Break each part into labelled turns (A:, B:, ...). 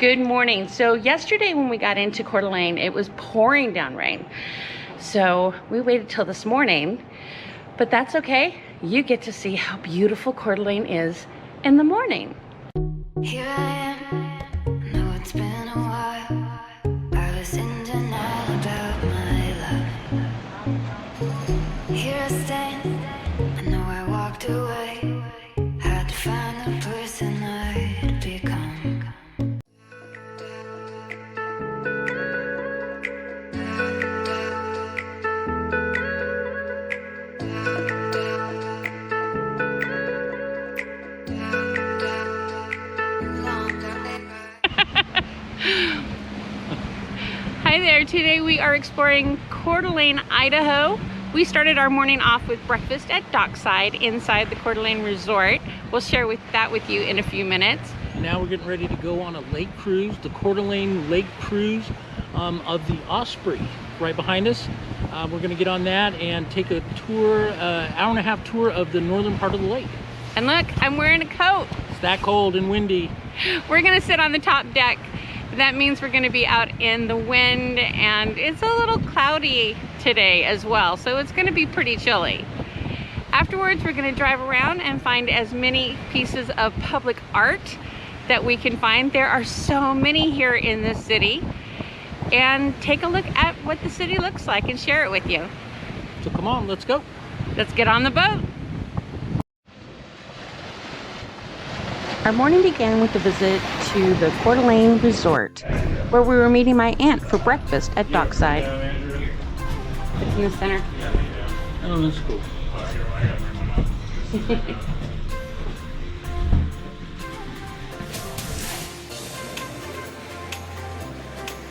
A: Good morning. So yesterday when we got into Coeurd'Alene, it was pouring down rain. So we waited till this morning, but that's okay. You get to see how beautiful Coeurd'Alene is in the morning.
B: Here I am, know it's been a while. I was in denial about my love. Here I stand, I know I walked away. Had to find the person I'd become.
A: Hi there, today we are exploring Coeurd'Alene, Idaho. We started our morning off with breakfast at Dockside inside the Coeurd'Alene Resort. We'll share that with you in a few minutes.
C: Now we're getting ready to go on a lake cruise, the Coeurd'Alene Lake Cruise of the Osprey right behind us. We're going to get on that and take a tour, hour and a half tour of the northern part of the lake.
A: And look, I'm wearing a coat.
C: It's that cold and windy.
A: We're going to sit on the top deck. That means we're going to be out in the wind, and it's a little cloudy today as well, so it's going to be pretty chilly. Afterwards, we're going to drive around and find as many pieces of public art that we can find. There are so many here in this city, and take a look at what the city looks like and share it with you.
C: So come on, let's go.
A: Let's get on the boat. Our morning began with a visit to the Coeurd'Alene Resort, where we were meeting my aunt for breakfast at Dockside. It's in the center.
C: Oh, that's cool.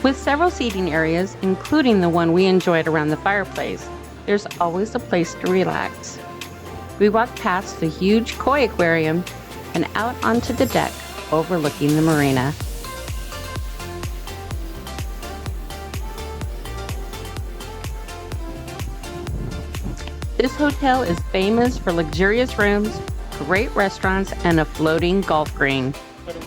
A: With several seating areas, including the one we enjoyed around the fireplace, there's always a place to relax. We walked past the huge koi aquarium and out onto the deck overlooking the marina. This hotel is famous for luxurious rooms, great restaurants, and a floating golf green.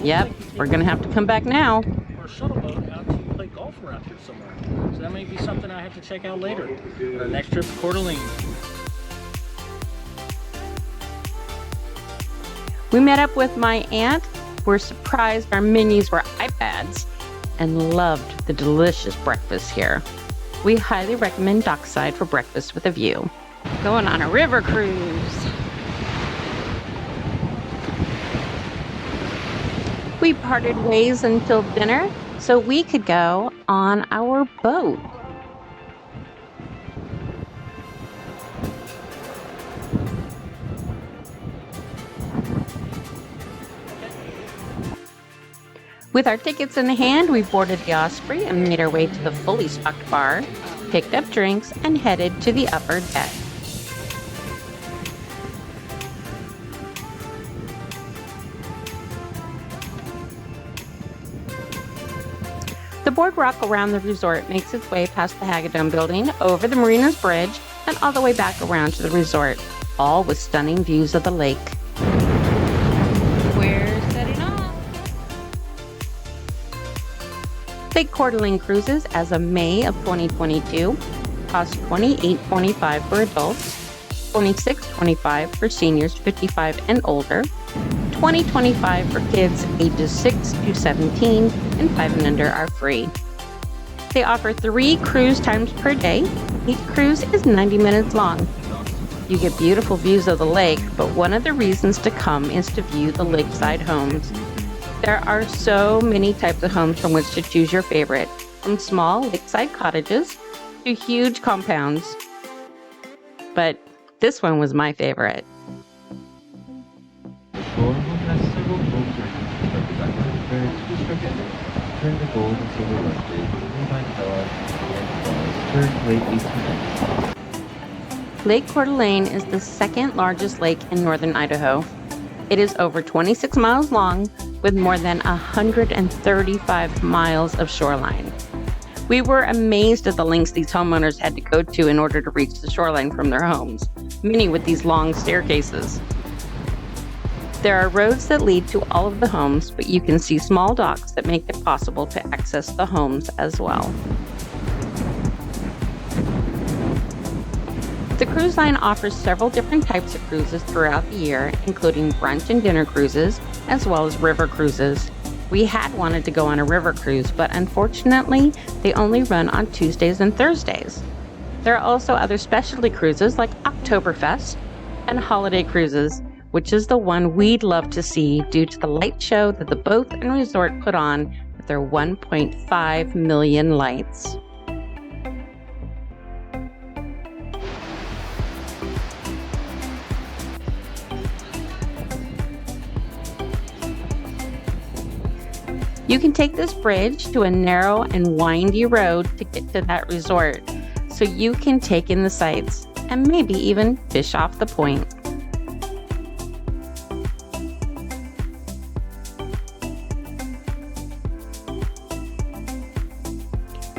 A: Yep, we're gonna have to come back now.
C: Or a shuttle boat out to play golf around here somewhere. So that may be something I have to check out later. Our next trip to Coeurd'Alene.
A: We met up with my aunt. We're surprised our menus were iPads and loved the delicious breakfast here. We highly recommend Dockside for breakfast with a view. Going on a river cruise. We parted ways until dinner so we could go on our boat. With our tickets in hand, we boarded the Osprey and made our way to the fully stocked bar, picked up drinks, and headed to the upper deck. The boardwalk around the resort makes its way past the Hagedorn building, over the marina's bridge, and all the way back around to the resort, all with stunning views of the lake. Lake Coeurd'Alene cruises as of May of 2022 cost $28.25 for adults, $26.25 for seniors 55 and older, $20.25 for kids ages 6 to 17, and 5 and under are free. They offer 3 cruise times per day. Each cruise is 90 minutes long. You get beautiful views of the lake, but one of the reasons to come is to view the lakeside homes. There are so many types of homes from which to choose your favorite, from small lakeside cottages to huge compounds. But this one was my favorite.
D: The shore home has several homes represented during the gold and silver rush days of nearby Coeur during late 1890s.
A: Lake Coeurd'Alene is the second largest lake in northern Idaho. It is over 26 miles long with more than 135 miles of shoreline. We were amazed at the lengths these homeowners had to go to in order to reach the shoreline from their homes, many with these long staircases. There are roads that lead to all of the homes, but you can see small docks that make it possible to access the homes as well. The cruise line offers several different types of cruises throughout the year, including brunch and dinner cruises, as well as river cruises. We had wanted to go on a river cruise, but unfortunately, they only run on Tuesdays and Thursdays. There are also other specialty cruises like Oktoberfest and holiday cruises, which is the one we'd love to see due to the light show that the boat and resort put on with their 1.5 million lights. You can take this bridge to a narrow and windy road to get to that resort, so you can take in the sights and maybe even fish off the point.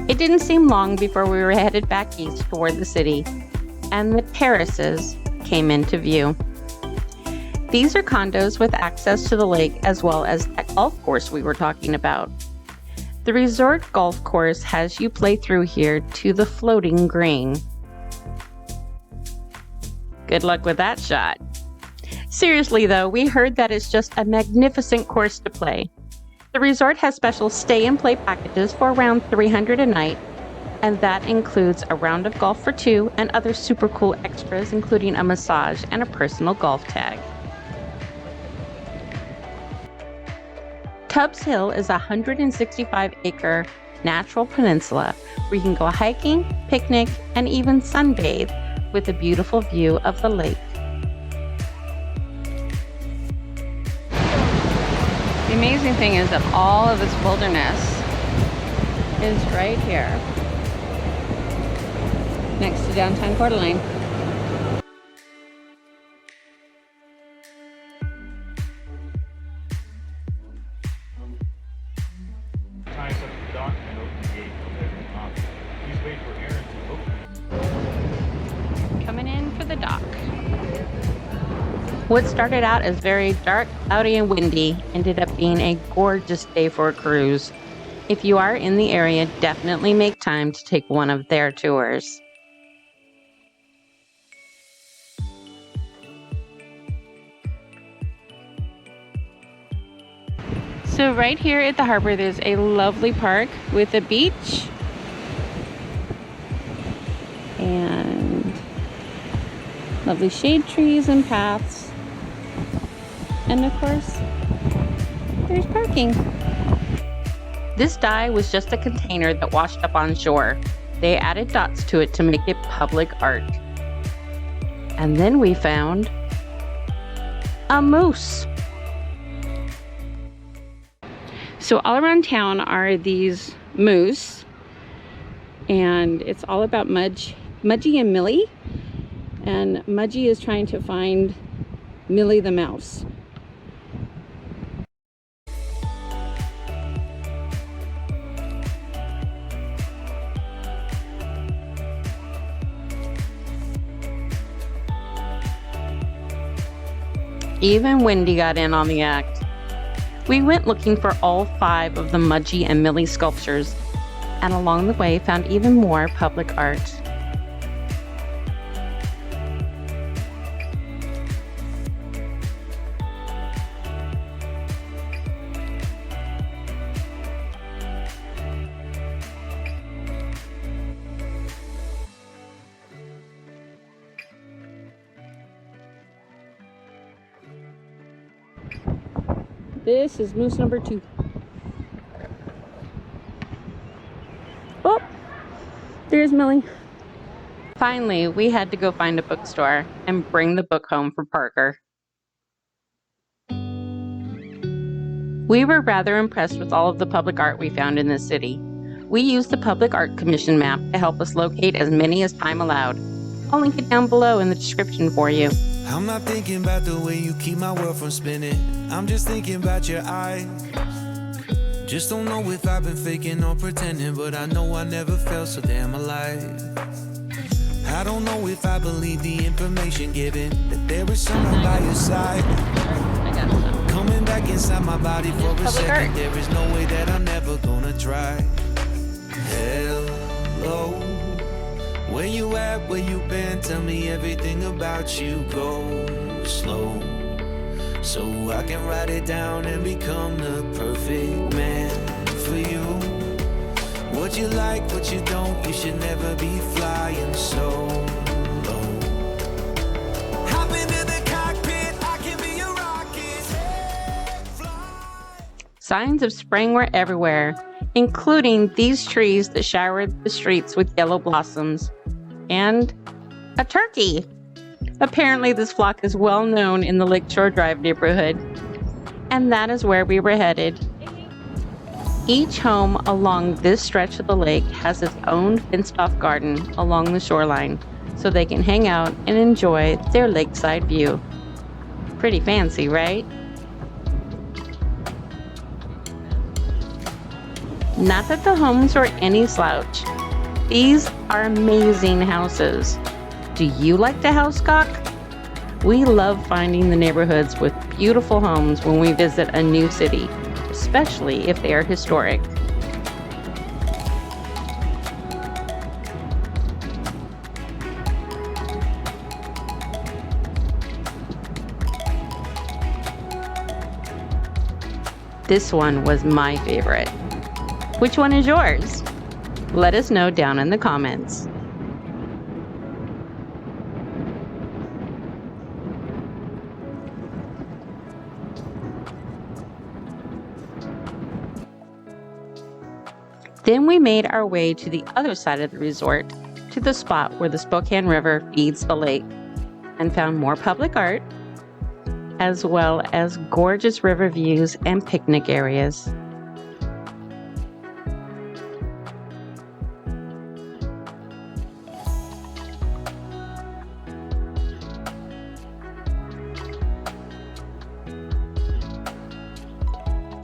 A: It didn't seem long before we were headed back east toward the city, and the terraces came into view. These are condos with access to the lake as well as that golf course we were talking about. The resort golf course has you play through here to the floating green. Good luck with that shot. Seriously though, we heard that it's just a magnificent course to play. The resort has special stay and play packages for around $300 a night, and that includes a round of golf for two and other super cool extras, including a massage and a personal golf tag. Tubbs Hill is a 165-acre natural peninsula where you can go hiking, picnic, and even sunbathe with a beautiful view of the lake. The amazing thing is that all of this wilderness is right here next to downtown Coeurd'Alene.
D: Ties up the dock and open the gate. Please wait for Aaron to open.
A: Coming in for the dock. What started out as very dark, cloudy, and windy ended up being a gorgeous day for a cruise. If you are in the area, definitely make time to take one of their tours. So right here at the harbor, there's a lovely park with a beach and lovely shade trees and paths. And of course, there's parking. This dye was just a container that washed up on shore. They added dots to it to make it public art. And then we found a moose. So all around town are these moose, and it's all about Mudgy and Millie. And Mudgy is trying to find Millie the mouse. Even Wendy got in on the act. We went looking for all 5 of the Mudgy and Millie sculptures, and along the way found even more public art. This is moose number 2. Oh, there's Millie. Finally, we had to go find a bookstore and bring the book home for Parker. We were rather impressed with all of the public art we found in this city. We used the Public Art Commission map to help us locate as many as time allowed. I'll link it down below in the description for you.
E: I'm not thinking about the way you keep my world from spinning. I'm just thinking about your eyes. Just don't know if I've been faking or pretending, but I know I never felt so damn alive. I don't know if I believe the information given, that there is someone by your side.
A: I got it.
E: Coming back inside my body for a
A: Public
E: second.
A: art.
E: There is no way that I'm never gonna try. Hello, where you at? Where you been? Tell me everything about you. Go slow, so I can write it down and become the perfect man for you. What you like, what you don't, you should never be flying so low. Hop into the cockpit, I can be your rocket. Fly.
A: Signs of spring were everywhere, including these trees that showered the streets with yellow blossoms, and a turkey. Apparently, this flock is well known in the Lakeshore Drive neighborhood, and that is where we were headed. Each home along this stretch of the lake has its own fenced-off garden along the shoreline, so they can hang out and enjoy their lakeside view. Pretty fancy, right? Not that the homes are any slouch. These are amazing houses. Do you like to housecock? We love finding the neighborhoods with beautiful homes when we visit a new city, especially if they are historic. This one was my favorite. Which one is yours? Let us know down in the comments. Then we made our way to the other side of the resort, to the spot where the Spokane River feeds the lake, and found more public art, as well as gorgeous river views and picnic areas.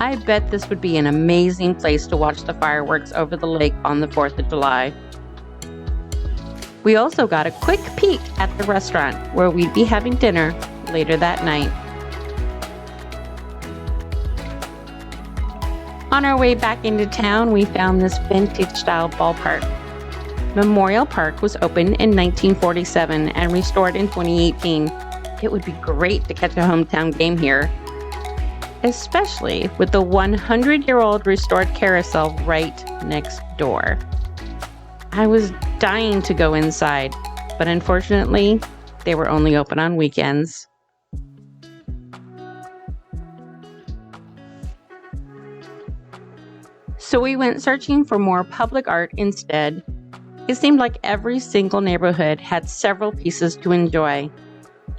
A: I bet this would be an amazing place to watch the fireworks over the lake on the 4th of July. We also got a quick peek at the restaurant where we'd be having dinner later that night. On our way back into town, we found this vintage-style ballpark. Memorial Park was opened in 1947 and restored in 2018. It would be great to catch a hometown game here, especially with the 100-year-old restored carousel right next door. I was dying to go inside, but unfortunately, they were only open on weekends. So we went searching for more public art instead. It seemed like every single neighborhood had several pieces to enjoy.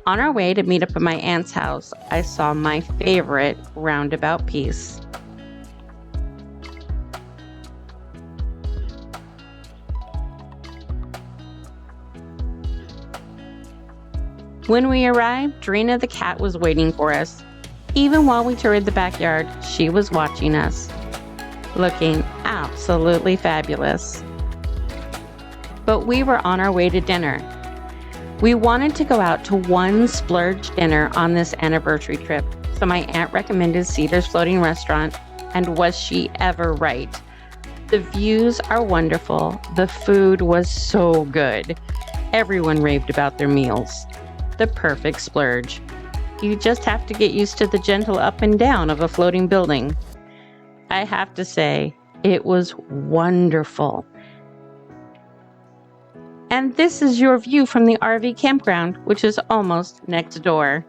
A: On our way to meet up at my aunt's house, I saw my favorite roundabout piece. When we arrived, Drina the cat was waiting for us. Even while we toured the backyard, she was watching us, looking absolutely fabulous. But we were on our way to dinner. We wanted to go out to one splurge dinner on this anniversary trip, so my aunt recommended Cedar's Floating Restaurant, and was she ever right? The views are wonderful. The food was so good. Everyone raved about their meals. The perfect splurge. You just have to get used to the gentle up and down of a floating building. I have to say, it was wonderful. And this is your view from the RV campground, which is almost next door.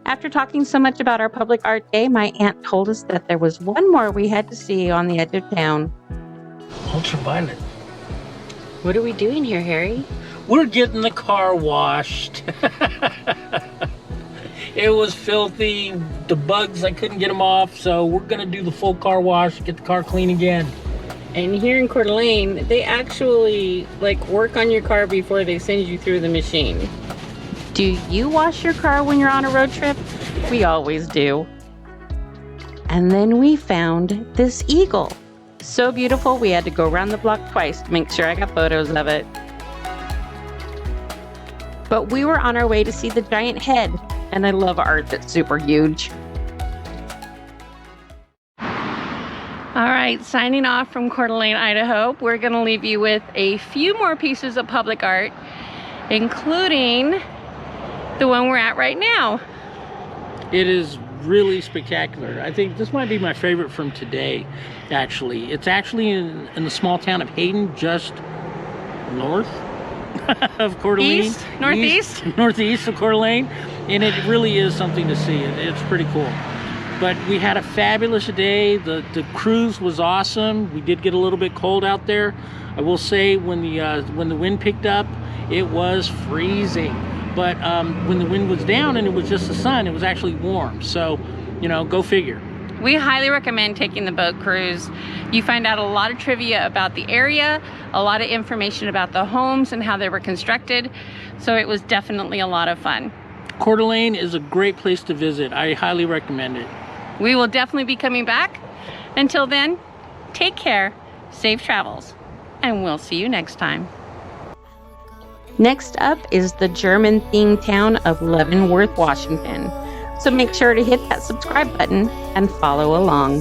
A: After talking so much about our public art day, my aunt told us that there was one more we had to see on the edge of town.
C: Ultraviolet.
A: What are we doing here, Harry?
C: We're getting the car washed. It was filthy. The bugs, I couldn't get them off, so we're gonna do the full car wash, get the car clean again.
A: And here in Coeurd'Alene, they actually work on your car before they send you through the machine. Do you wash your car when you're on a road trip? We always do. And then we found this eagle. So beautiful, we had to go around the block twice to make sure I got photos of it. But we were on our way to see the giant head, and I love art that's super huge. All right, signing off from Coeurd'Alene, Idaho. We're gonna leave you with a few more pieces of public art, including the one we're at right now.
C: It is really spectacular. I think this might be my favorite from today, actually. It's actually in the small town of Hayden, just north of Coeurd'Alene. Northeast of Coeurd'Alene, and it really is something to see. It's pretty cool. But we had a fabulous day. The cruise was awesome. We did get a little bit cold out there. I will say when the wind picked up, it was freezing. But when the wind was down and it was just the sun, it was actually warm. So, you know, go figure.
A: We highly recommend taking the boat cruise. You find out a lot of trivia about the area, a lot of information about the homes and how they were constructed. So it was definitely a lot of fun.
C: Coeurd'Alene is a great place to visit. I highly recommend it.
A: We will definitely be coming back. Until then, take care, safe travels, and we'll see you next time. Next up is the German-themed town of Leavenworth, Washington. So make sure to hit that subscribe button and follow along.